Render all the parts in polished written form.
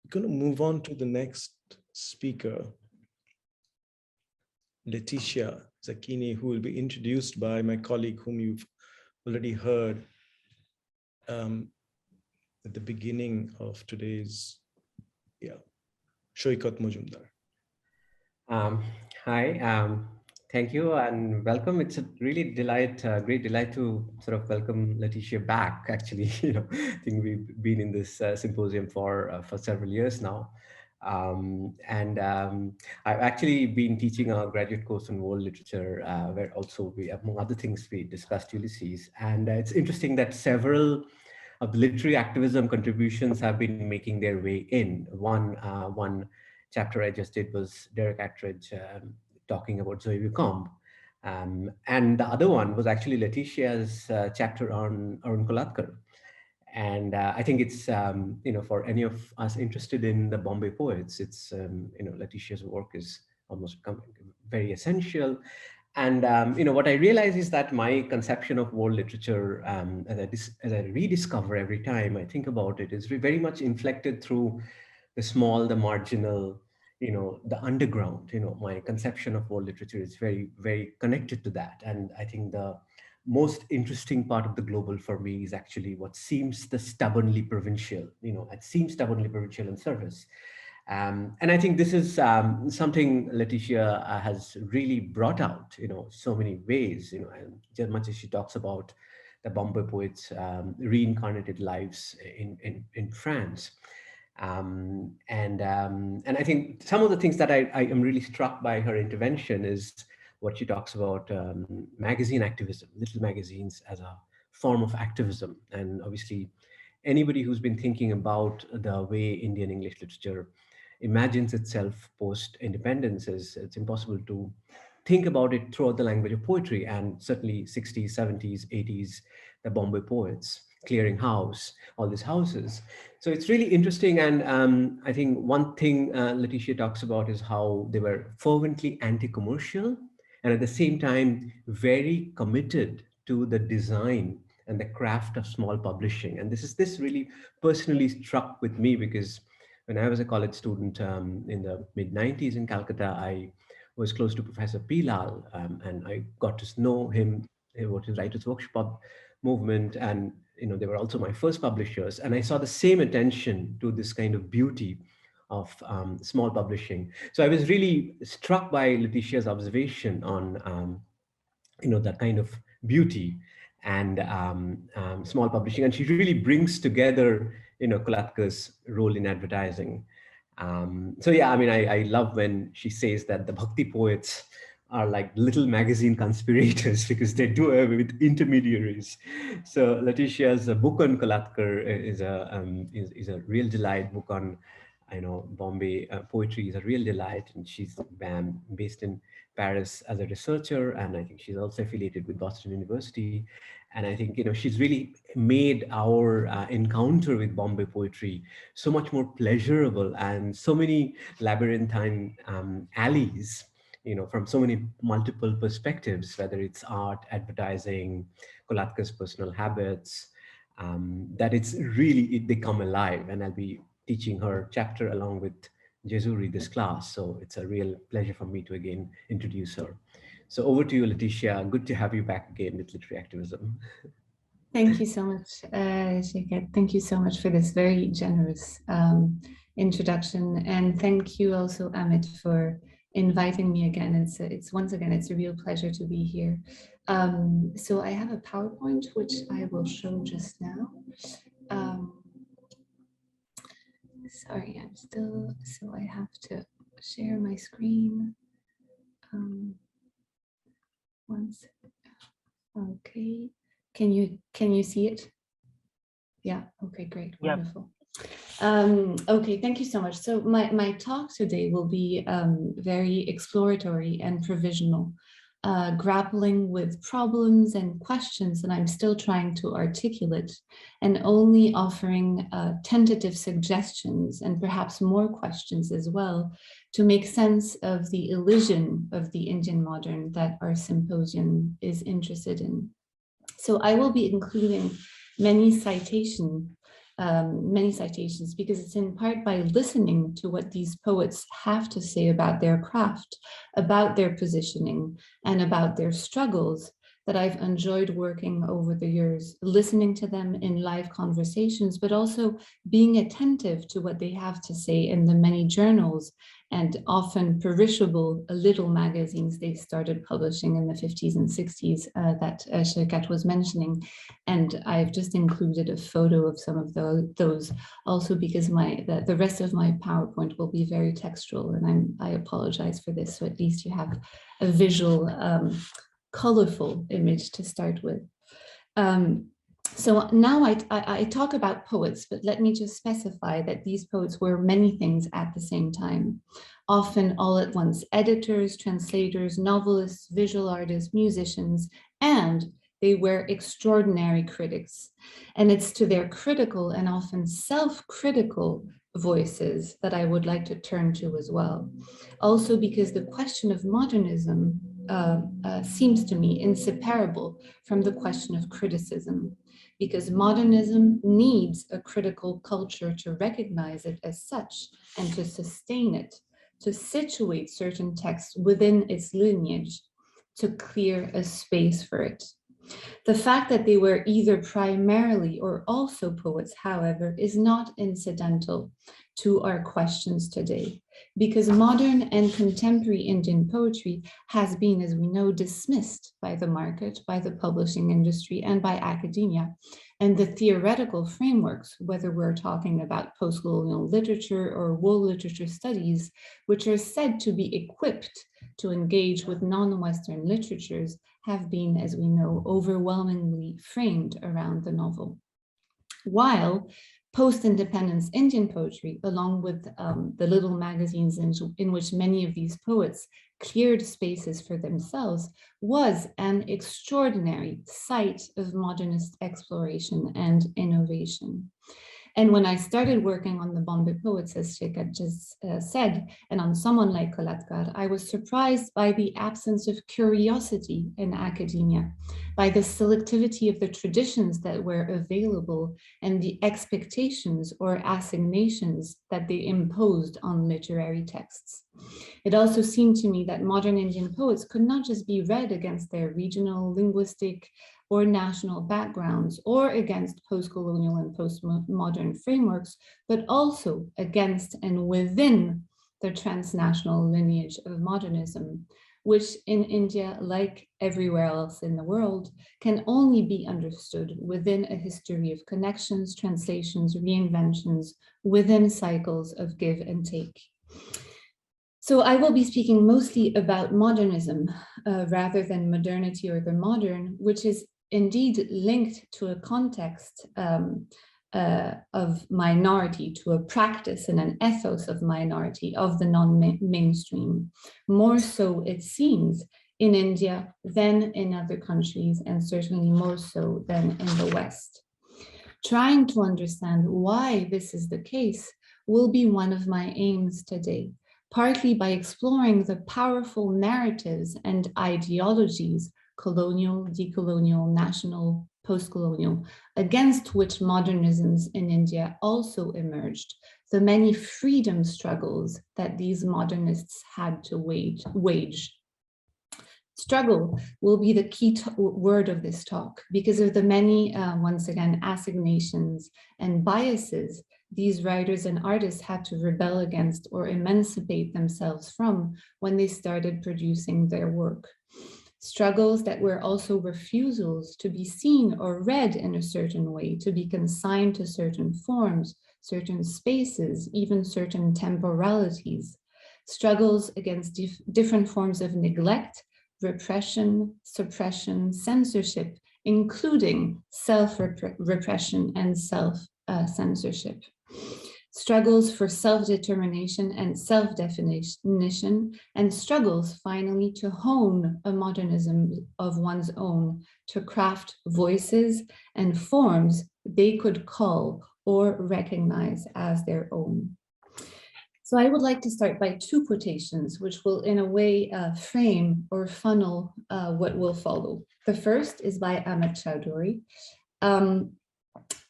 going to move on to the next speaker, Laetitia Zecchini, who will be introduced by my colleague whom you've already heard at the beginning of today's, Shoikat Mujumdar. Hi, thank you and welcome. It's a really great delight to sort of welcome Laetitia back. Actually, I think we've been in this symposium for several years now. I've actually been teaching a graduate course on world literature, where also we, among other things, we discussed Ulysses. And it's interesting that several of the literary activism contributions have been making their way in. One chapter I just did was Derek Attridge talking about Zoe Vucombe. And the other one was actually Laetitia's chapter on Arun Kolatkar. And I think it's, for any of us interested in the Bombay poets, it's, Laetitia's work is almost very essential. And, what I realize is that my conception of world literature, as I rediscover every time I think about it, is very much inflected through the small, the marginal, the underground. My conception of world literature is very, very connected to that. And I think the most interesting part of the global for me is actually what seems the stubbornly provincial. It seems stubbornly provincial on surface. And I think this is something Laetitia has really brought out, so many ways, and just much as she talks about the Bombay poets' reincarnated lives in France. And I think some of the things that I am really struck by her intervention is what she talks about magazine activism, little magazines as a form of activism. And obviously, anybody who's been thinking about the way Indian English literature imagines itself post-independence, it's impossible to think about it throughout the language of poetry. And certainly 60s, 70s, 80s, the Bombay poets, clearing house, all these houses. So it's really interesting. And I think one thing Laetitia talks about is how they were fervently anti-commercial and at the same time very committed to the design and the craft of small publishing. And this really personally struck with me because when I was a college student in the mid-90s in Calcutta, I was close to Professor P. Lal, and I got to know him about his Writers' Workshop movement. And they were also my first publishers. And I saw the same attention to this kind of beauty of small publishing. So I was really struck by Laetitia's observation on that kind of beauty and small publishing. And she really brings together, Kolatkar's role in advertising. So yeah, I mean, I love when she says that the Bhakti poets are like little magazine conspirators because they do away with intermediaries. So Laetitia's book on Kolatkar is a real delight. Book on Bombay poetry is a real delight, and she's based in Paris as a researcher, and I think she's also affiliated with Boston University. And I think she's really made our encounter with Bombay poetry so much more pleasurable, and so many labyrinthine alleys, from so many multiple perspectives, whether it's art, advertising, Kolatkar's personal habits, that they come alive. And I'll be teaching her chapter along with Jezuri this class. So it's a real pleasure for me to again introduce her. So over to you, Laetitia. Good to have you back again with Literary Activism. Thank you so much, Shekhar. Thank you so much for this very generous introduction. And thank you also, Amit, for inviting me again. It's once again, it's a real pleasure to be here. So I have a PowerPoint, which I will show just now. Sorry, I'm still, so I have to share my screen. Once, okay. Can you see it? Yeah, okay, great, wonderful. Yep. Okay, thank you so much. So my talk today will be very exploratory and provisional, grappling with problems and questions that I'm still trying to articulate, and only offering tentative suggestions and perhaps more questions as well to make sense of the illusion of the Indian modern that our symposium is interested in. So I will be including many citations many citations, because it's in part by listening to what these poets have to say about their craft, about their positioning, and about their struggles that I've enjoyed working over the years, listening to them in live conversations, but also being attentive to what they have to say in the many journals and often perishable little magazines they started publishing in the 50s and 60s that Shirkat was mentioning. And I've just included a photo of some of those also because the rest of my PowerPoint will be very textual, and I apologize for this, so at least you have a visual colorful image to start with. So now I talk about poets, but let me just specify that these poets were many things at the same time, often all at once: editors, translators, novelists, visual artists, musicians, and they were extraordinary critics. And it's to their critical and often self-critical voices that I would like to turn to as well. Also because the question of modernism seems to me inseparable from the question of criticism, because modernism needs a critical culture to recognize it as such and to sustain it, to situate certain texts within its lineage, to clear a space for it. The fact that they were either primarily or also poets, however, is not incidental to our questions today, because modern and contemporary Indian poetry has been, as we know, dismissed by the market, by the publishing industry, and by academia. And the theoretical frameworks, whether we're talking about post-colonial literature or world literature studies, which are said to be equipped to engage with non-Western literatures, have been, as we know, overwhelmingly framed around the novel. While post-independence Indian poetry, along with the little magazines in which many of these poets cleared spaces for themselves, was an extraordinary site of modernist exploration and innovation. And when I started working on the Bombay poets, as Shirkat just said, and on someone like Kolatkar, I was surprised by the absence of curiosity in academia, by the selectivity of the traditions that were available and the expectations or assignations that they imposed on literary texts. It also seemed to me that modern Indian poets could not just be read against their regional, linguistic, or national backgrounds, or against post-colonial and postmodern frameworks, but also against and within the transnational lineage of modernism, which in India, like everywhere else in the world, can only be understood within a history of connections, translations, reinventions, within cycles of give and take. So I will be speaking mostly about modernism rather than modernity or the modern, which is indeed linked to a context of minority, to a practice and an ethos of minority, of the non-mainstream. More so, it seems, in India than in other countries, and certainly more so than in the West. Trying to understand why this is the case will be one of my aims today, partly by exploring the powerful narratives and ideologies, colonial, decolonial, national, post-colonial, against which modernisms in India also emerged, the many freedom struggles that these modernists had to wage. Struggle will be the key word of this talk because of the many, once again, assignations and biases these writers and artists had to rebel against or emancipate themselves from when they started producing their work. Struggles that were also refusals to be seen or read in a certain way, to be consigned to certain forms, certain spaces, even certain temporalities. Struggles against different forms of neglect, repression, suppression, censorship, including self-repression and self-censorship. Struggles for self-determination and self-definition, and struggles finally to hone a modernism of one's own, to craft voices and forms they could call or recognize as their own. So I would like to start by two quotations, which will in a way frame or funnel what will follow. The first is by Ahmed Chowdhury,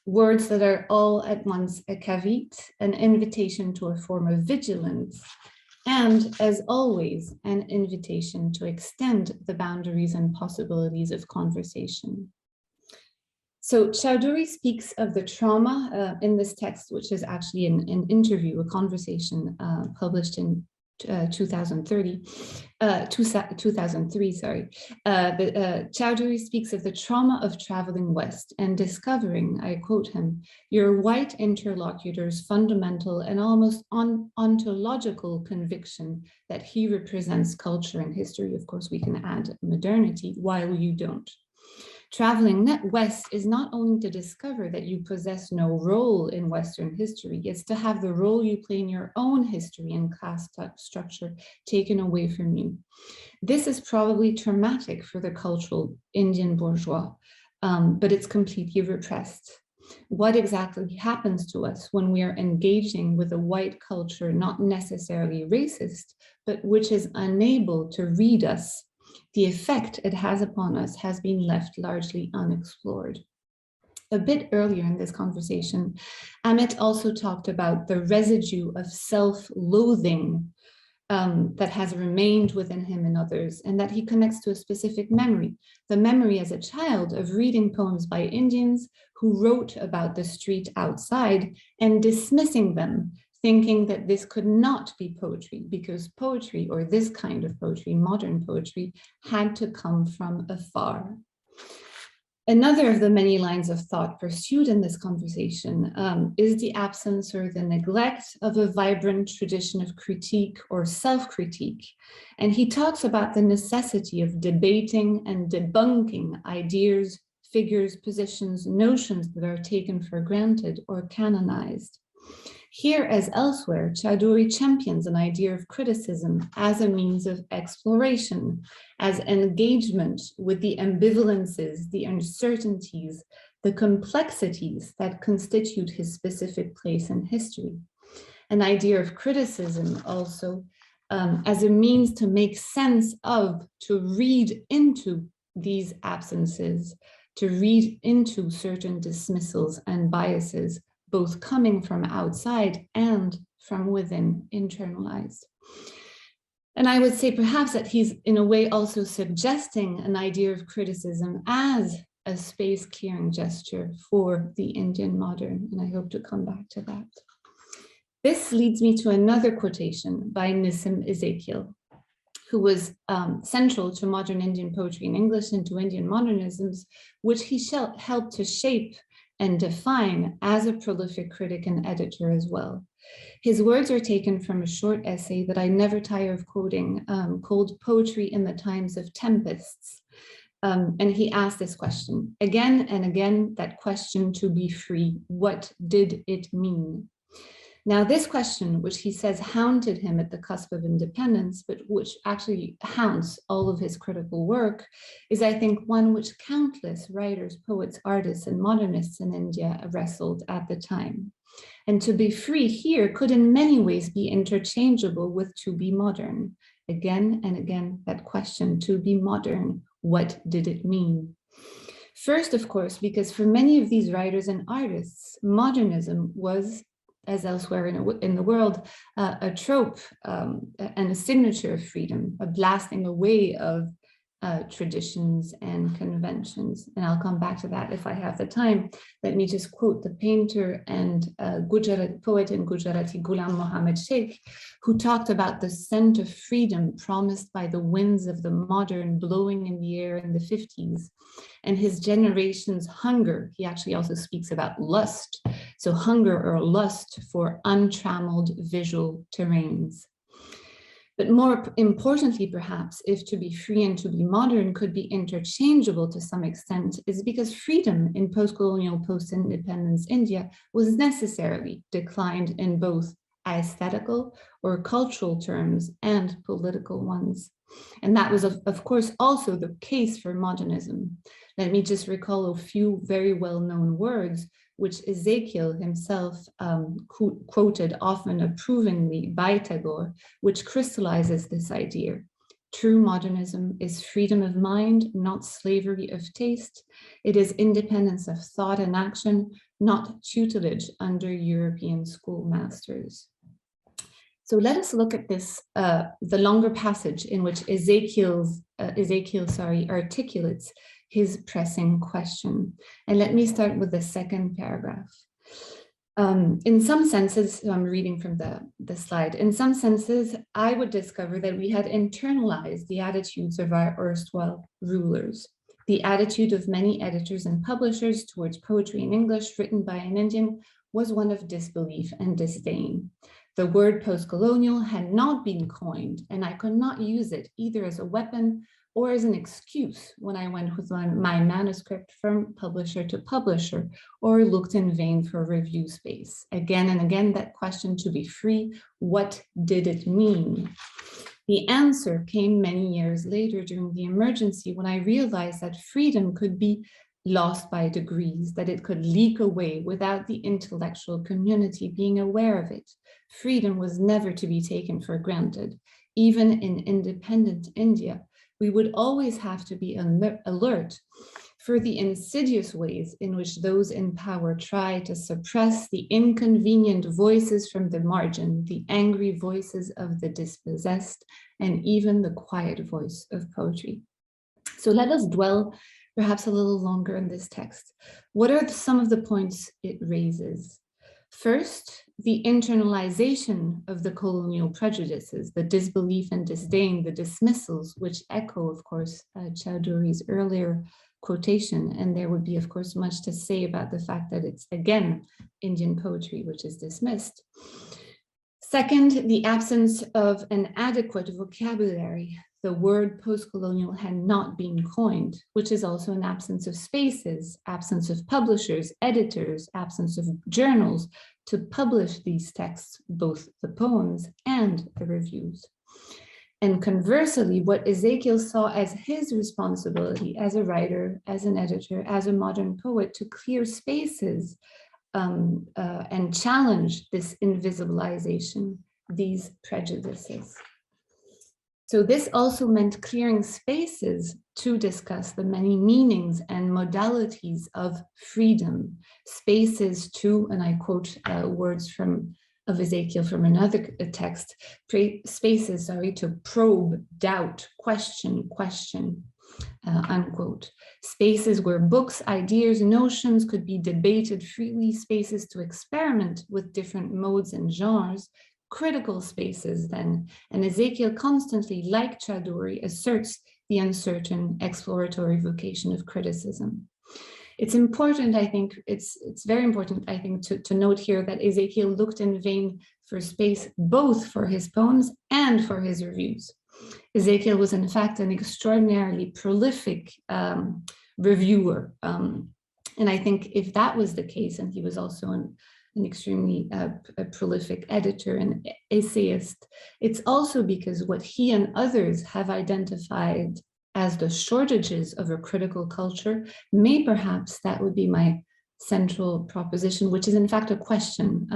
words that are all at once a caveat, an invitation to a form of vigilance, and, as always, an invitation to extend the boundaries and possibilities of conversation. So Chowdhury speaks of the trauma in this text, which is actually an interview, a conversation published in 2003, sorry. But Chowdhury speaks of the trauma of traveling west and discovering, I quote him, your white interlocutor's fundamental and almost ontological conviction that he represents culture and history. Of course, we can add modernity, while you don't. Traveling west is not only to discover that you possess no role in Western history, it's to have the role you play in your own history and class structure taken away from you. This is probably traumatic for the cultural Indian bourgeois, but it's completely repressed. What exactly happens to us when we are engaging with a white culture, not necessarily racist, but which is unable to read us? The effect it has upon us has been left largely unexplored. A bit earlier in this conversation, Amit also talked about the residue of self-loathing that has remained within him and others, and that he connects to a specific memory, the memory as a child of reading poems by Indians who wrote about the street outside and dismissing them, thinking that this could not be poetry because poetry, or this kind of poetry, modern poetry, had to come from afar. Another of the many lines of thought pursued in this conversation is the absence or the neglect of a vibrant tradition of critique or self-critique. And he talks about the necessity of debating and debunking ideas, figures, positions, notions that are taken for granted or canonized. Here, as elsewhere, Chowdhury champions an idea of criticism as a means of exploration, as engagement with the ambivalences, the uncertainties, the complexities that constitute his specific place in history. An idea of criticism also as a means to make sense of, to read into these absences, to read into certain dismissals and biases, both coming from outside and from within, internalized. And I would say perhaps that he's in a way also suggesting an idea of criticism as a space clearing gesture for the Indian modern, and I hope to come back to that. This leads me to another quotation by Nissim Ezekiel, who was central to modern Indian poetry in English and to Indian modernisms, which he helped to shape and define as a prolific critic and editor as well. His words are taken from a short essay that I never tire of quoting, called Poetry in the Times of Tempests. And he asked this question, again and again, that question to be free, what did it mean? Now, this question, which he says hounded him at the cusp of independence, but which actually haunts all of his critical work, is, I think, one which countless writers, poets, artists, and modernists in India wrestled at the time. And to be free here could in many ways be interchangeable with to be modern. Again and again, that question, to be modern, what did it mean? First, of course, because for many of these writers and artists, modernism was, as elsewhere in the world, a trope and a signature of freedom, a blasting away of traditions and conventions. And I'll come back to that if I have the time. Let me just quote the painter and poet in Gujarati, Ghulam Mohammed Sheikh, who talked about the scent of freedom promised by the winds of the modern blowing in the air in the 50s, and his generation's hunger. He actually also speaks about lust, so hunger or lust for untrammeled visual terrains. But more importantly, perhaps, if to be free and to be modern could be interchangeable to some extent, is because freedom in post-colonial, post-independence India was necessarily declined in both aesthetical or cultural terms and political ones. And that was, of course, also the case for modernism. Let me just recall a few very well-known words, which Ezekiel himself quoted often approvingly by Tagore, which crystallizes this idea. True modernism is freedom of mind, not slavery of taste. It is independence of thought and action, not tutelage under European schoolmasters. So let us look at this, the longer passage in which Ezekiel articulates his pressing question. And let me start with the second paragraph. In some senses, so I'm reading from the slide, in some senses, I would discover that we had internalized the attitudes of our erstwhile rulers. The attitude of many editors and publishers towards poetry in English written by an Indian was one of disbelief and disdain. The word post-colonial had not been coined, and I could not use it either as a weapon or as an excuse when I went with my manuscript from publisher to publisher, or looked in vain for review space. Again and again, that question to be free, what did it mean? The answer came many years later during the emergency when I realized that freedom could be lost by degrees, that it could leak away without the intellectual community being aware of it. Freedom was never to be taken for granted. Even in independent India, we would always have to be alert for the insidious ways in which those in power try to suppress the inconvenient voices from the margin, the angry voices of the dispossessed, and even the quiet voice of poetry. So let us dwell perhaps a little longer in this text. What are some of the points it raises? First, the internalization of the colonial prejudices, the disbelief and disdain, the dismissals, which echo, of course, Chowdhury's earlier quotation. And there would be, of course, much to say about the fact that it's, again, Indian poetry which is dismissed. Second, the absence of an adequate vocabulary. The word post-colonial had not been coined, which is also an absence of spaces, absence of publishers, editors, absence of journals to publish these texts, both the poems and the reviews. And conversely, what Ezekiel saw as his responsibility as a writer, as an editor, as a modern poet, to clear spaces and challenge this invisibilization, these prejudices. So this also meant clearing spaces to discuss the many meanings and modalities of freedom, spaces to, and I quote words of Ezekiel from another text, spaces, to probe, doubt, question, unquote. Spaces where books, ideas, notions could be debated freely, spaces to experiment with different modes and genres, critical spaces then, and Ezekiel constantly, like Chowdhury, asserts the uncertain exploratory vocation of criticism. It's important, I think, it's very important, I think, to note here that Ezekiel looked in vain for space both for his poems and for his reviews. Ezekiel was in fact an extraordinarily prolific reviewer. And I think if that was the case, and he was also an extremely prolific editor and essayist, it's also because what he and others have identified as the shortages of a critical culture may perhaps, that would be my central proposition, which is in fact a question,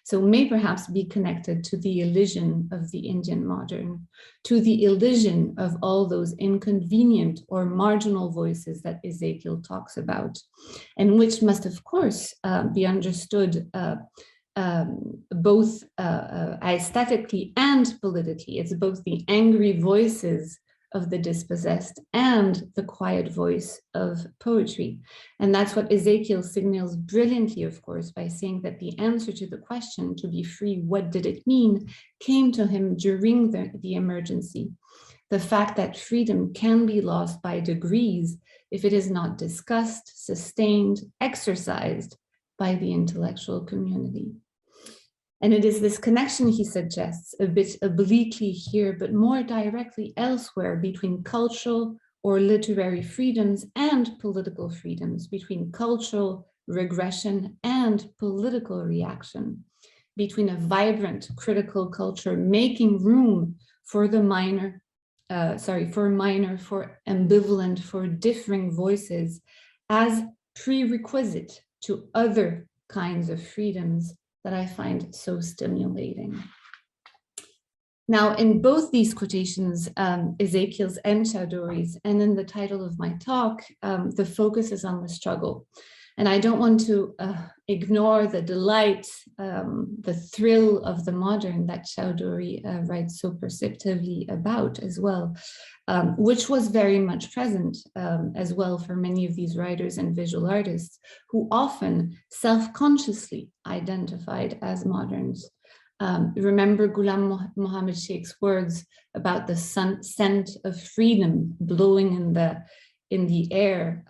so may perhaps be connected to the elision of the Indian modern, to the elision of all those inconvenient or marginal voices that Ezekiel talks about, and which must of course be understood both aesthetically and politically. It's both the angry voices of the dispossessed and the quiet voice of poetry. And that's what Ezekiel signals brilliantly, of course, by saying that the answer to the question, to be free, what did it mean, came to him during the emergency. The fact that freedom can be lost by degrees if it is not discussed, sustained, exercised by the intellectual community. And it is this connection, he suggests, a bit obliquely here, but more directly elsewhere, between cultural or literary freedoms and political freedoms, between cultural regression and political reaction, between a vibrant critical culture making room for the minor, for ambivalent, for differing voices as prerequisite to other kinds of freedoms that I find so stimulating. Now, in both these quotations, Ezekiel's and Chowdhury's, and in the title of my talk, the focus is on the struggle. And I don't want to ignore the delight, the thrill of the modern that Chowdhury writes so perceptively about as well, which was very much present as well for many of these writers and visual artists who often self-consciously identified as moderns. Remember Ghulam Mohammed Sheikh's words about the scent of freedom blowing in the air,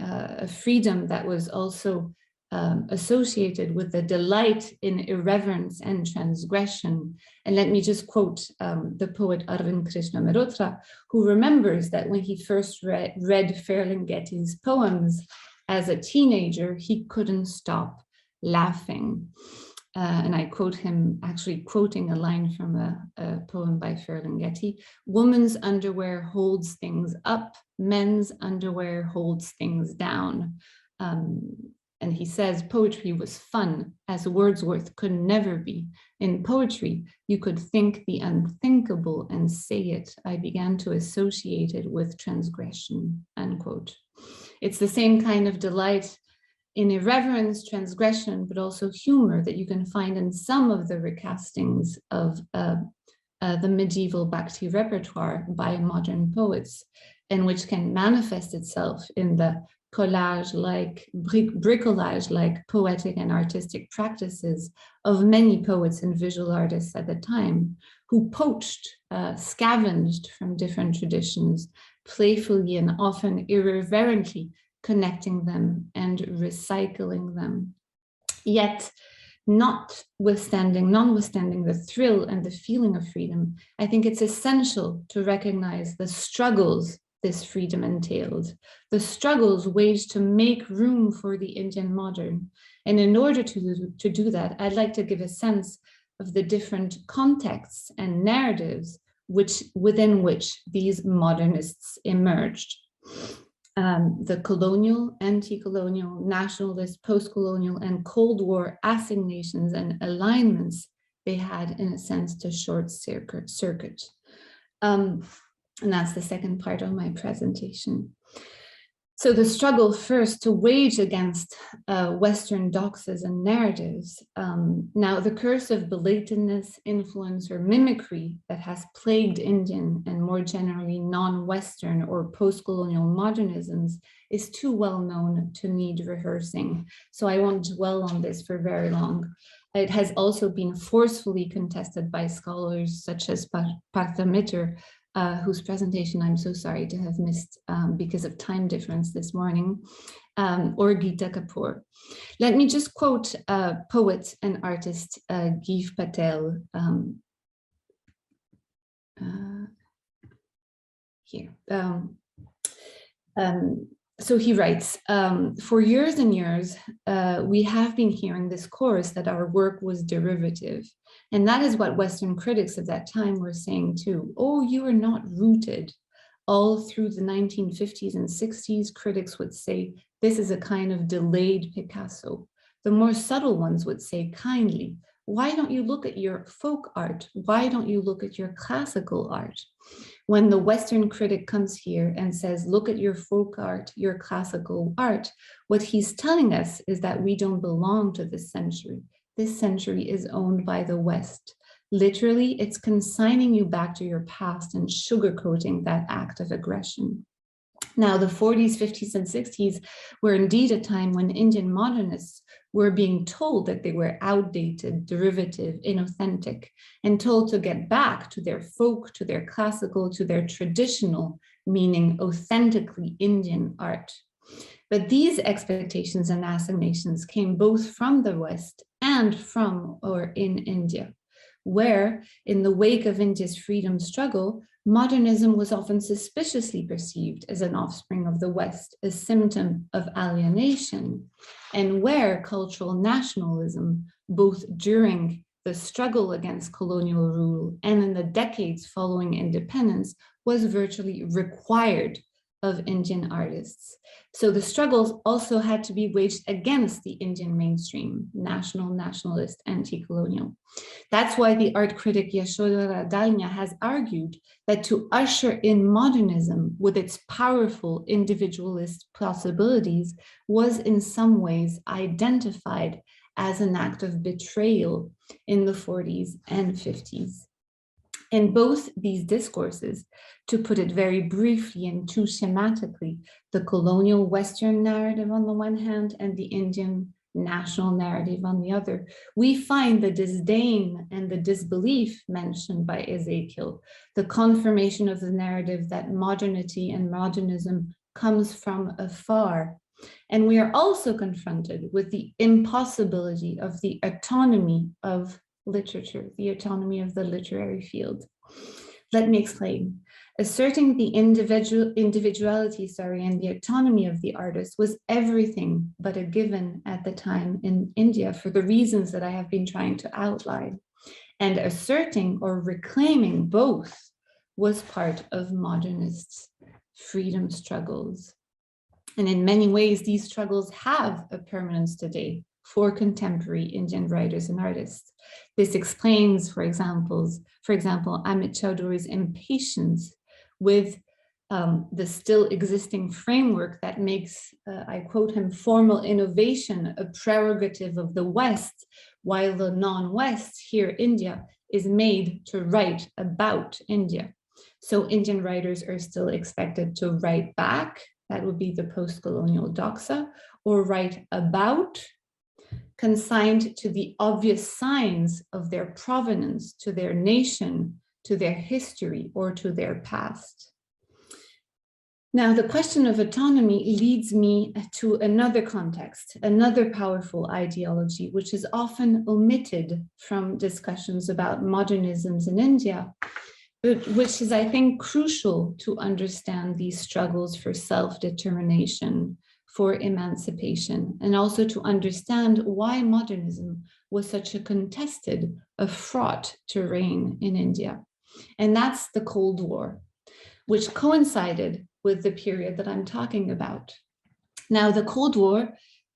a freedom that was also associated with the delight in irreverence and transgression. And let me just quote the poet Arvind Krishna Mehrotra, who remembers that when he first read Ferlinghetti's poems as a teenager, he couldn't stop laughing. And I quote him, actually quoting a line from a poem by Ferlinghetti: "Woman's underwear holds things up, men's underwear holds things down." And he says poetry was fun, as Wordsworth could never be. In poetry, you could think the unthinkable and say it. I began to associate it with transgression, unquote. It's the same kind of delight in irreverence, transgression, but also humor that you can find in some of the recastings of the medieval Bhakti repertoire by modern poets, and which can manifest itself in the collage-like, bricolage-like poetic and artistic practices of many poets and visual artists at the time, who poached, scavenged from different traditions, playfully and often irreverently connecting them and recycling them. Yet, notwithstanding the thrill and the feeling of freedom, I think it's essential to recognize the struggles this freedom entailed, the struggles waged to make room for the Indian modern. And in order to do that, I'd like to give a sense of the different contexts and narratives within which these modernists emerged. The colonial, anti-colonial, nationalist, post-colonial, and Cold War assignations and alignments they had, in a sense, to short circuit. And that's the second part of my presentation. So the struggle first to wage against Western doxas and narratives. Now the curse of belatedness, influence, or mimicry that has plagued Indian and more generally non-Western or post-colonial modernisms is too well known to need rehearsing. So I won't dwell on this for very long. It has also been forcefully contested by scholars such as Partha Mitter, whose presentation I'm so sorry to have missed because of time difference this morning, or Geeta Kapoor. Let me just quote poet and artist Giv Patel here. So he writes, for years and years, we have been hearing this chorus that our work was derivative. And that is what Western critics of that time were saying too. Oh, you are not rooted. All through the 1950s and 60s, critics would say, this is a kind of delayed Picasso. The more subtle ones would say kindly, why don't you look at your folk art? Why don't you look at your classical art? When the Western critic comes here and says, look at your folk art, your classical art, what he's telling us is that we don't belong to this century. This century is owned by the West. Literally, it's consigning you back to your past and sugarcoating that act of aggression. Now, the 40s, 50s, and 60s were indeed a time when Indian modernists were being told that they were outdated, derivative, inauthentic, and told to get back to their folk, to their classical, to their traditional, meaning authentically Indian art. But these expectations and assignations came both from the West and from or in India, where, in the wake of India's freedom struggle, modernism was often suspiciously perceived as an offspring of the West, a symptom of alienation, and where cultural nationalism, both during the struggle against colonial rule and in the decades following independence, was virtually required of Indian artists. So the struggles also had to be waged against the Indian mainstream, nationalist, anti-colonial. That's why the art critic Yashodhara Dalmia has argued that to usher in modernism with its powerful individualist possibilities was in some ways identified as an act of betrayal in the 40s and 50s. In both these discourses, to put it very briefly and too schematically, the colonial Western narrative on the one hand and the Indian national narrative on the other, we find the disdain and the disbelief mentioned by Ezekiel, the confirmation of the narrative that modernity and modernism comes from afar. And we are also confronted with the impossibility of the autonomy of literature, the autonomy of the literary field. Let me explain. Asserting the individuality, and the autonomy of the artist was everything but a given at the time in India for the reasons that I have been trying to outline. And asserting or reclaiming both was part of modernist freedom struggles. And in many ways, these struggles have a permanence today for contemporary Indian writers and artists. This explains, for example, Amit Chowdhury's impatience with the still existing framework that makes, I quote him, formal innovation a prerogative of the West, while the non-West, here India, is made to write about India. So Indian writers are still expected to write back, that would be the post-colonial doxa, or write about, consigned to the obvious signs of their provenance, to their nation, to their history, or to their past. Now, the question of autonomy leads me to another context, another powerful ideology, which is often omitted from discussions about modernisms in India, but which is, I think, crucial to understand these struggles for self-determination, for emancipation, and also to understand why modernism was such a contested, a fraught terrain in India. And that's the Cold War, which coincided with the period that I'm talking about. Now, the Cold War,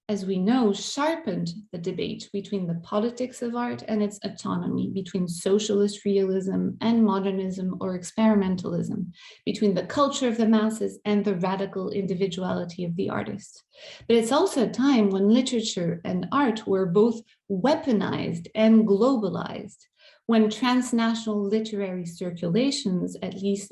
as we know, sharpened the debate between the politics of art and its autonomy, between socialist realism and modernism or experimentalism, between the culture of the masses and the radical individuality of the artist. But it's also a time when literature and art were both weaponized and globalized, when transnational literary circulations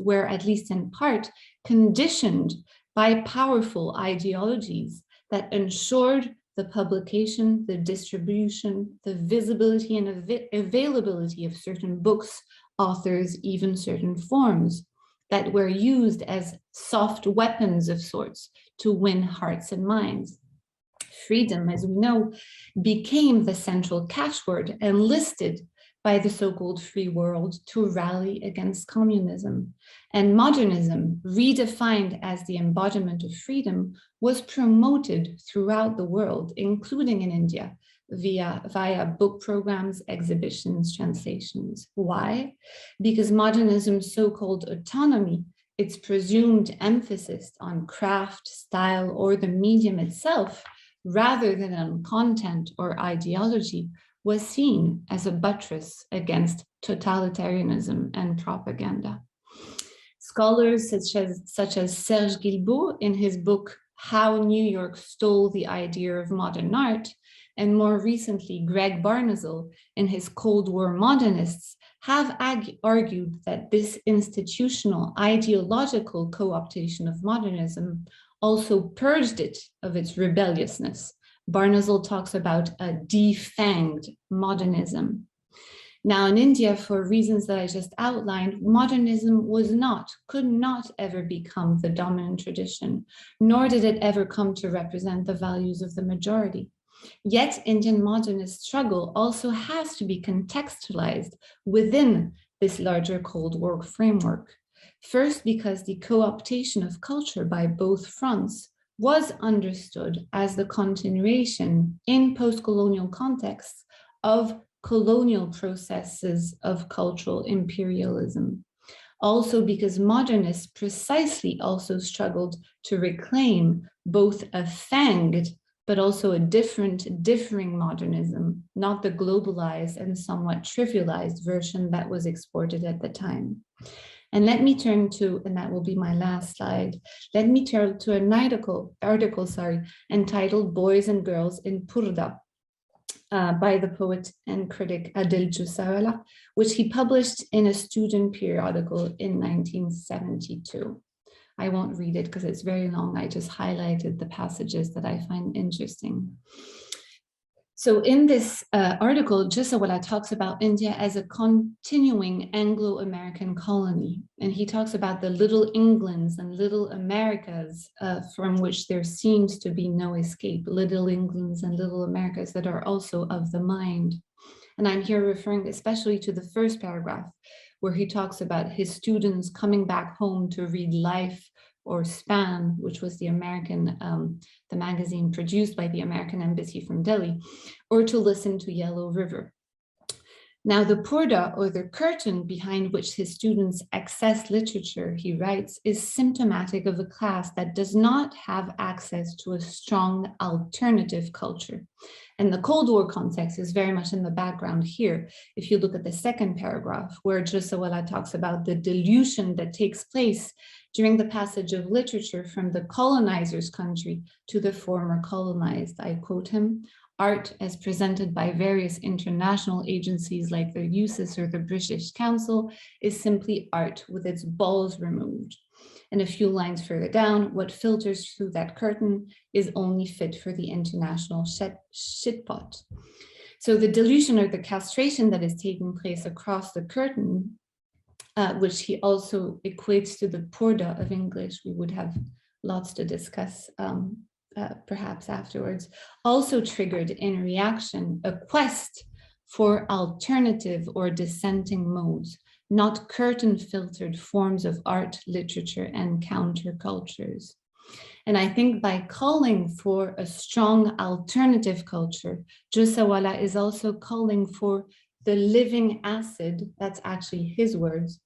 were at least in part conditioned by powerful ideologies that ensured the publication, the distribution, the visibility and availability of certain books, authors, even certain forms that were used as soft weapons of sorts to win hearts and minds. Freedom, as we know, became the central catchword enlisted by the so-called free world to rally against communism. And modernism, redefined as the embodiment of freedom, was promoted throughout the world, including in India, via book programs, exhibitions, translations. Why? Because modernism's so-called autonomy, its presumed emphasis on craft, style, or the medium itself, rather than on content or ideology, was seen as a buttress against totalitarianism and propaganda. Scholars such as Serge Guilbeault in his book, How New York Stole the Idea of Modern Art, and more recently, Greg Barnazel in his Cold War Modernists, have argued that this institutional ideological co-optation of modernism also purged it of its rebelliousness. Barnazel talks about a defanged modernism. Now in India, for reasons that I just outlined, modernism could not ever become the dominant tradition, nor did it ever come to represent the values of the majority. Yet Indian modernist struggle also has to be contextualized within this larger Cold War framework. First, because the co-optation of culture by both fronts was understood as the continuation in post-colonial contexts of colonial processes of cultural imperialism. also because modernists precisely also struggled to reclaim both a fanged but also a differing modernism, not the globalized and somewhat trivialized version that was exported at the time. And let me turn to, and that will be my last slide, let me turn to an article entitled Boys and Girls in Purda, by the poet and critic Adel Jussawala, which he published in a student periodical in 1972. I won't read it because it's very long. I just highlighted the passages that I find interesting. So in this article, Jussawala talks about India as a continuing Anglo-American colony. And he talks about the little Englands and little Americas from which there seems to be no escape, little Englands and little Americas that are also of the mind. And I'm here referring especially to the first paragraph, where he talks about his students coming back home to read Life or Span, which was the American, the magazine produced by the American Embassy from Delhi, or to listen to Yellow River. Now, the purda, or the curtain behind which his students access literature, he writes, is symptomatic of a class that does not have access to a strong alternative culture. And the Cold War context is very much in the background here. If you look at the second paragraph, where Jussawala talks about the dilution that takes place during the passage of literature from the colonizer's country to the former colonized, I quote him, "Art as presented by various international agencies like the USIS or the British Council is simply art with its balls removed." And a few lines further down, "What filters through that curtain is only fit for the international shitpot." So the dilution or the castration that is taking place across the curtain, which he also equates to the purda of English, we would have lots to discuss perhaps afterwards, also triggered in reaction a quest for alternative or dissenting modes, not curtain-filtered forms of art, literature, and countercultures. And I think by calling for a strong alternative culture, Jussawala is also calling for the living acid, that's actually his words,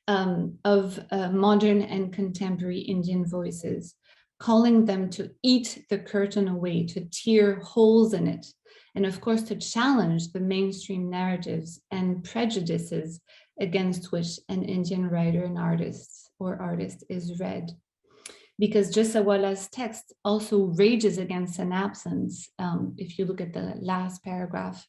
of modern and contemporary Indian voices, calling them to eat the curtain away, to tear holes in it, and of course to challenge the mainstream narratives and prejudices against which an Indian writer and artist is read. Because Jussawala's text also rages against an absence. If you look at the last paragraph,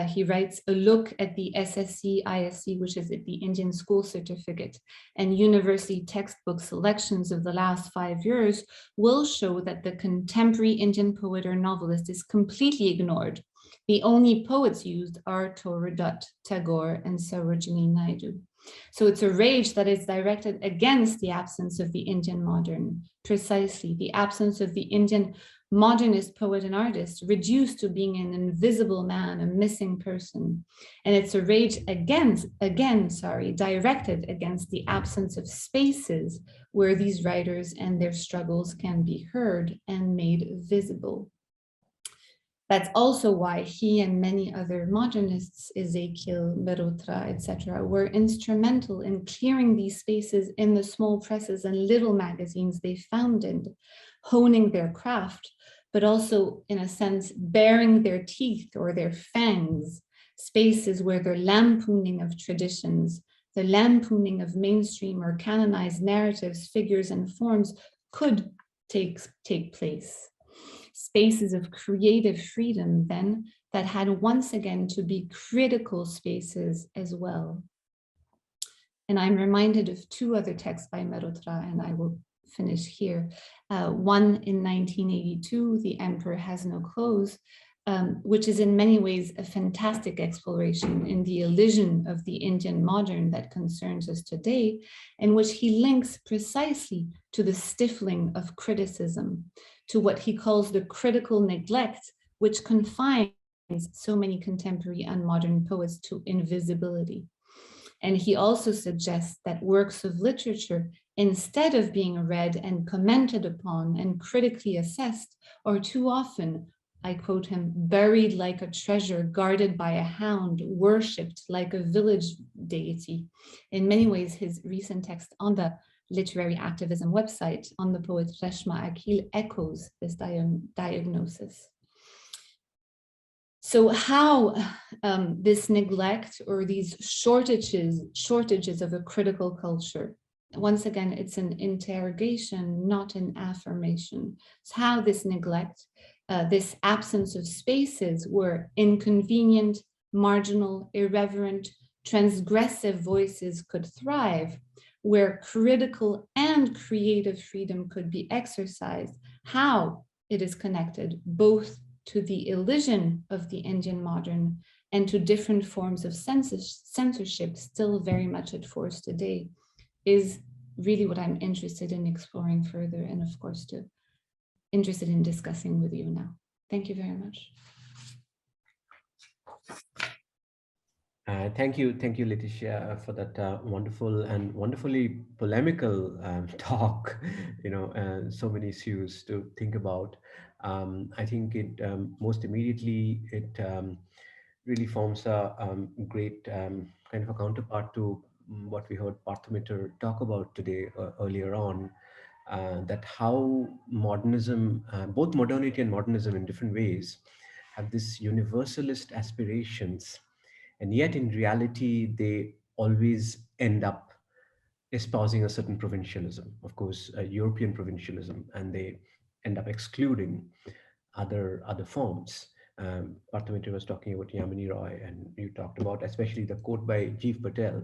he writes, "A look at the SSC, ISC, which is the Indian School Certificate, and university textbook selections of the last 5 years will show that the contemporary Indian poet or novelist is completely ignored. The only poets used are Toru Dutt, Tagore, and Sarojini Naidu." So it's a rage that is directed against the absence of the Indian modern, precisely the absence of the Indian modernist poet and artist, reduced to being an invisible man, a missing person. And it's a rage directed against the absence of spaces where these writers and their struggles can be heard and made visible. That's also why he and many other modernists, Ezekiel, Merotra, etc., were instrumental in clearing these spaces in the small presses and little magazines they founded, honing their craft, but also, in a sense, baring their teeth or their fangs, spaces where the lampooning of traditions, the lampooning of mainstream or canonized narratives, figures, and forms could take place. Spaces of creative freedom, then, that had once again to be critical spaces as well. And I'm reminded of two other texts by Merotra, and I will finish here. One in 1982, The Emperor Has No Clothes, which is in many ways a fantastic exploration in the elision of the Indian modern that concerns us today, in which he links precisely to the stifling of criticism, to what he calls the critical neglect, which confines so many contemporary and modern poets to invisibility. And he also suggests that works of literature, instead of being read and commented upon and critically assessed, are too often I quote him, buried like a treasure, guarded by a hound, worshipped like a village deity. In many ways, his recent text on the Literary Activism website on the poet Reshma Akhil echoes this diagnosis. So how this neglect or these shortages of a critical culture, once again, it's an interrogation, not an affirmation. It's how this neglect, this absence of spaces where inconvenient, marginal, irreverent, transgressive voices could thrive, where critical and creative freedom could be exercised, how it is connected both to the elision of the Indian modern and to different forms of censorship still very much at force today is really what I'm interested in exploring further, and of course interested in discussing with you now. Thank you very much. Thank you, Laetitia, for that wonderful and wonderfully polemical talk. So many issues to think about. I think it most immediately really forms a great kind of a counterpart to what we heard Parthamitar talk about today earlier on. That how modernism, both modernity and modernism in different ways, have this universalist aspirations, and yet in reality they always end up espousing a certain provincialism, of course European provincialism, and they end up excluding other forms. Parthamitar was talking about Yamini Roy, and you talked about especially the quote by Jeev Patel,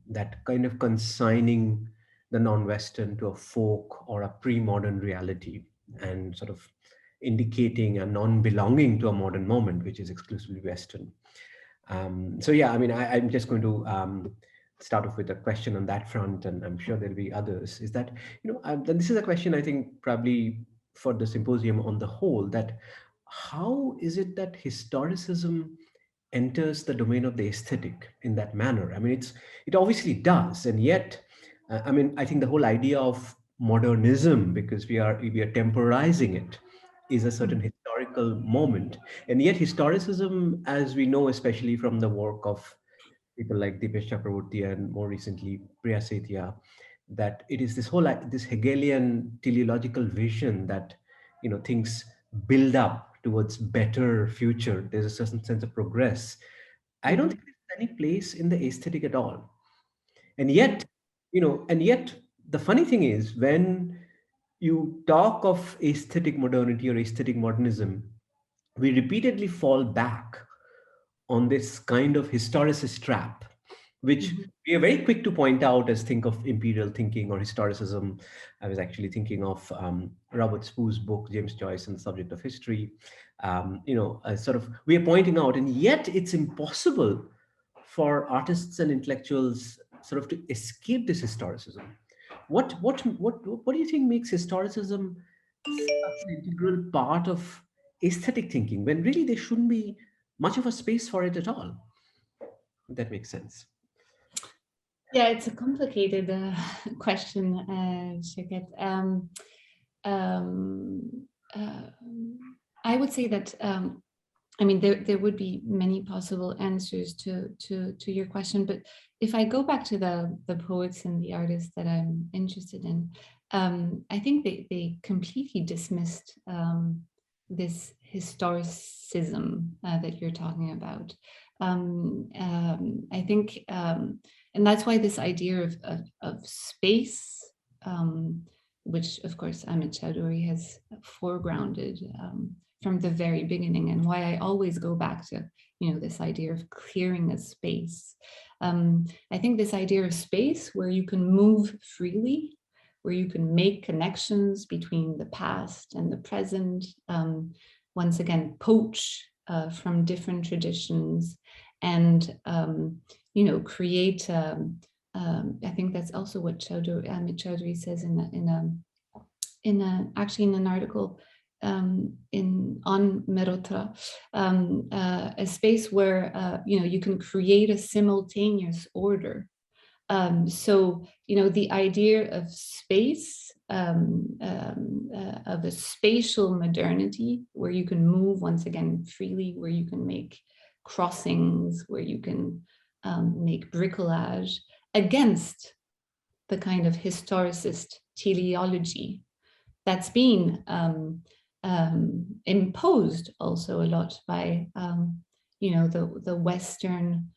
that kind of consigning the non-Western to a folk or a pre-modern reality, and sort of indicating a non-belonging to a modern moment, which is exclusively Western. So yeah, I mean, I'm just going to start off with a question on that front, and I'm sure there'll be others. Is that, this is a question I think probably for the symposium on the whole, that how is it that historicism enters the domain of the aesthetic in that manner? I mean, it obviously does, and yet, I mean, I think the whole idea of modernism, because we are temporizing it, is a certain historical moment, and yet historicism, as we know, especially from the work of people like Dipesh Chakraborty and more recently Priya Sethia, that it is this Hegelian teleological vision that things build up towards better future. There's a certain sense of progress. I don't think there's any place in the aesthetic at all. And yet, the funny thing is, when you talk of aesthetic modernity or aesthetic modernism, we repeatedly fall back on this kind of historicist trap, which we are very quick to point out as think of imperial thinking or historicism. I was actually thinking of Robert Spoo's book, James Joyce and the Subject of History. Sort of we are pointing out, and yet it's impossible for artists and intellectuals sort of to escape this historicism. What do you think makes historicism such an integral part of aesthetic thinking, when really there shouldn't be much of a space for it at all? If that makes sense. Yeah, it's a complicated question, Shaket. I would say that I mean, there would be many possible answers to your question, but if I go back to the poets and the artists that I'm interested in, I think they completely dismissed this historicism that you're talking about. I think, and that's why this idea of space, which of course Amit Chowdhury has foregrounded from the very beginning, and why I always go back to this idea of clearing a space. I think this idea of space where you can move freely, where you can make connections between the past and the present, once again poach from different traditions, and create. I think that's also what Amit Chowdhury says actually in an article on Merotra, a space where you can create a simultaneous order. So the idea of space a spatial modernity where you can move once again freely, where you can make crossings, where you can make bricolage against the kind of historicist teleology that's been imposed also a lot by you know, the Western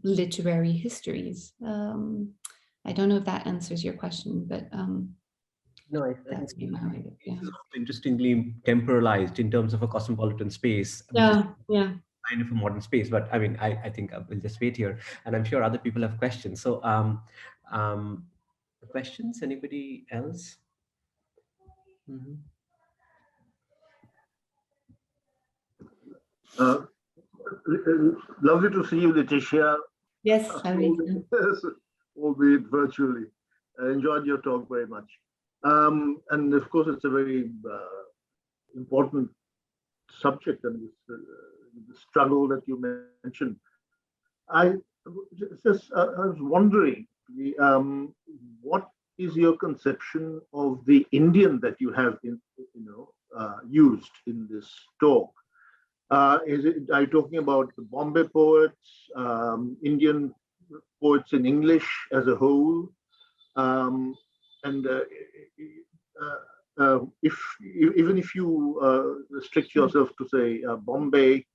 literary histories. I don't know if that answers your question, but no, that's been how I, yeah. Interestingly temporalized in terms of a cosmopolitan space. Yeah, yeah. Kind of a modern space, but I mean, I think we'll just wait here, and I'm sure other people have questions. So, questions? Anybody else? Mm-hmm. Lovely to see you, Laetitia. Yes, albeit virtually. I enjoyed your talk very much. And of course, it's a very important subject, and the struggle that you mentioned. I was wondering, what is your conception of the Indian that you have used in this talk? Are you talking about the Bombay poets, Indian poets in English as a whole? Even if you restrict yourself to say Bombay,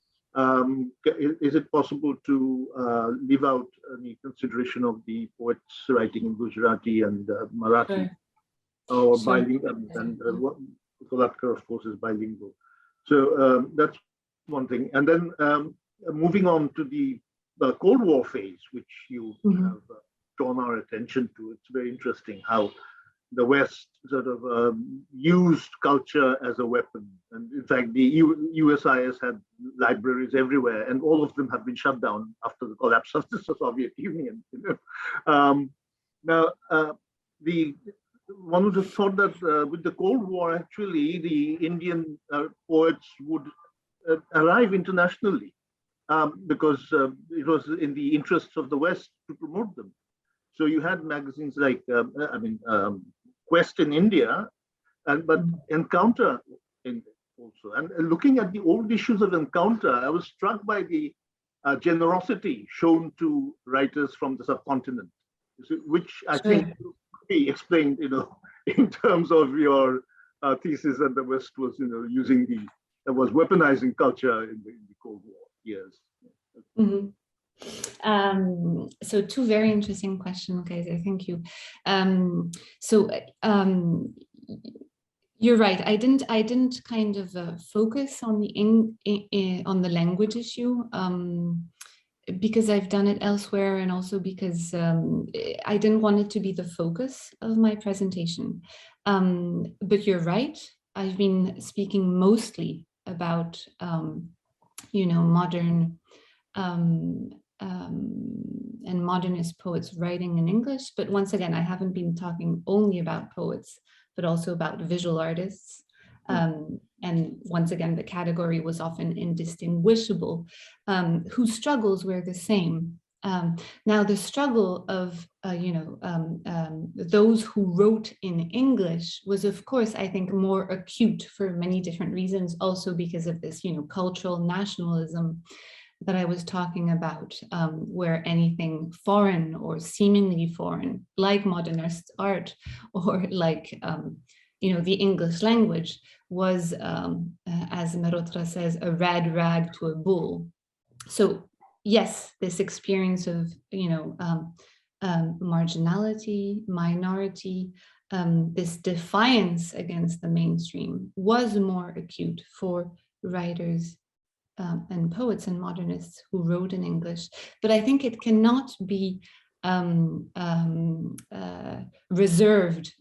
is it possible to leave out any consideration of the poets writing in Gujarati and Marathi, or bilingual? And Kolatkar, of course, is bilingual. So that's one thing. And then moving on to the Cold War phase, which you have drawn our attention to. It's very interesting how the West sort of used culture as a weapon. And in fact, the USIS had libraries everywhere, and all of them have been shut down after the collapse of the Soviet Union. Now, one would have thought that with the Cold War, actually, the Indian poets would arrive internationally because it was in the interests of the West to promote them. So you had magazines like, Quest in India, but Encounter in also. And looking at the old issues of Encounter, I was struck by the generosity shown to writers from the subcontinent, which I think could be explained, in terms of your thesis that the West was, was weaponizing culture in the Cold War years. Mm-hmm. So two very interesting questions, Kaiser. Thank you. You're right. I didn't kind of focus on the language issue because I've done it elsewhere, and also because I didn't want it to be the focus of my presentation. But you're right. I've been speaking mostly about modern and modernist poets writing in English. But once again, I haven't been talking only about poets, but also about visual artists. And once again, the category was often indistinguishable, whose struggles were the same. Now, the struggle of those who wrote in English was, of course, I think, more acute for many different reasons, also because of this, cultural nationalism that I was talking about, where anything foreign or seemingly foreign, like modernist art or like, the English language, was, as Merotra says, a red rag to a bull. So yes, this experience of, marginality, minority, this defiance against the mainstream was more acute for writers and poets and modernists who wrote in English. But I think it cannot be reserved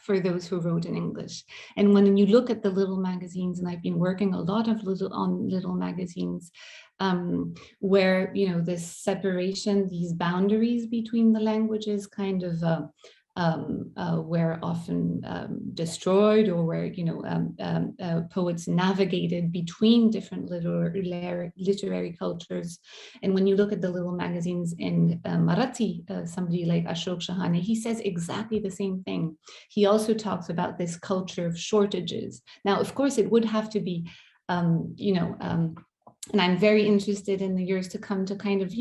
for those who wrote in English. And when you look at the little magazines, and I've been working a lot of on little magazines, where this separation, these boundaries between the languages kind of were often destroyed, or where poets navigated between different literary cultures. And when you look at the little magazines in Marathi, somebody like Ashok Shahane, he says exactly the same thing. He also talks about this culture of shortages. Now, of course, it would have to be, and I'm very interested in the years to come to kind of,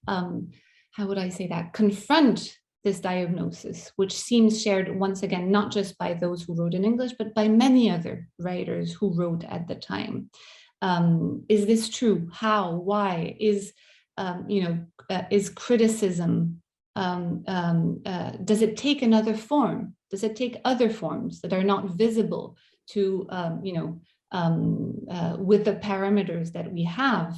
how would I say that, confront this diagnosis, which seems shared once again, not just by those who wrote in English, but by many other writers who wrote at the time. Is this true? How? Why? Is criticism, does it take another form? Does it take other forms that are not visible to, with the parameters that we have?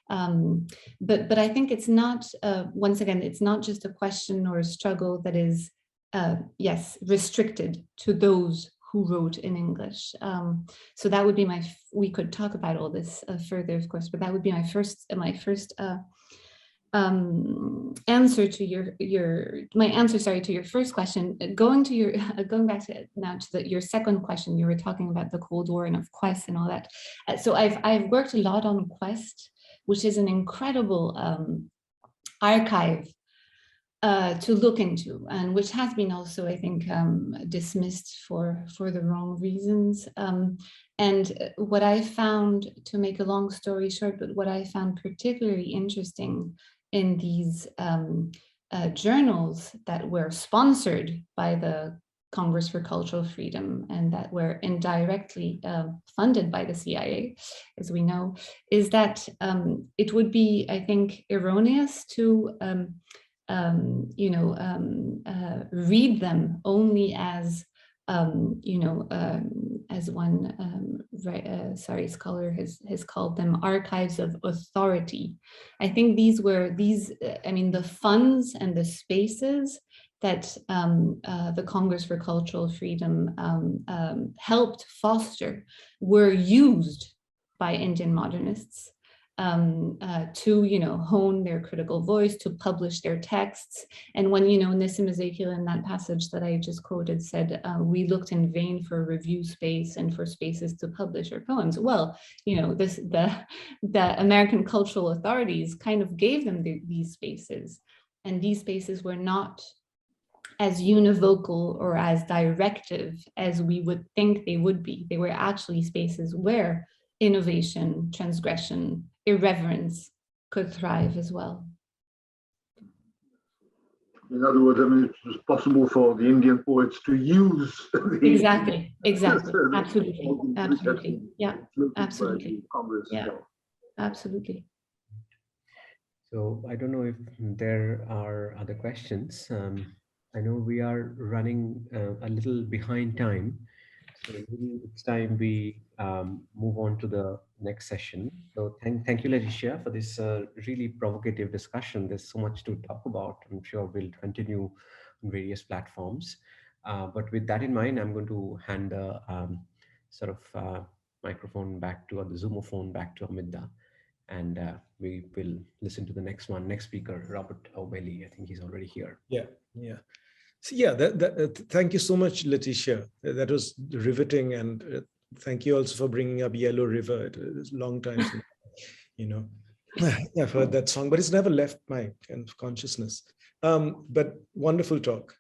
But I think it's not, once again, it's not just a question or a struggle that is, yes, restricted to those who wrote in English. So that would be we could talk about all this further, of course, but that would be my first answer to your first question. Going back to your second question, you were talking about the Cold War and of Quest and all that. So I've worked a lot on Quest, which is an incredible archive to look into, and which has been also, I think, dismissed for the wrong reasons. And what I found, to make a long story short, but what I found particularly interesting in these journals that were sponsored by the Congress for Cultural Freedom and that were indirectly funded by the CIA, as we know, is that it would be, I think, erroneous to read them only as as one scholar has called them, archives of authority. I think the funds and the spaces that the Congress for Cultural Freedom helped foster were used by Indian modernists to hone their critical voice, to publish their texts. And when Nissim Ezekiel, in that passage that I just quoted, said we looked in vain for a review space and for spaces to publish our poems. Well, the American cultural authorities kind of gave them these spaces, and these spaces were not as univocal or as directive as we would think they would be. They were actually spaces where innovation, transgression, irreverence could thrive as well. In other words, it was possible for the Indian poets to use exactly, absolutely, yeah, absolutely, yeah, absolutely. So I don't know if there are other questions. I know we are running a little behind time. So maybe it's time we move on to the next session. So thank you, Laetitia, for this really provocative discussion. There's so much to talk about. I'm sure we'll continue on various platforms. But with that in mind, I'm going to hand the microphone back to, or the Zoomophone back to Amida. And we will listen to the next speaker, Robert O'Belly. I think he's already here. Yeah. So yeah, thank you so much, Laetitia. That was riveting, and thank you also for bringing up Yellow River. It was a long time since, I've heard that song, but it's never left my kind of consciousness. But wonderful talk.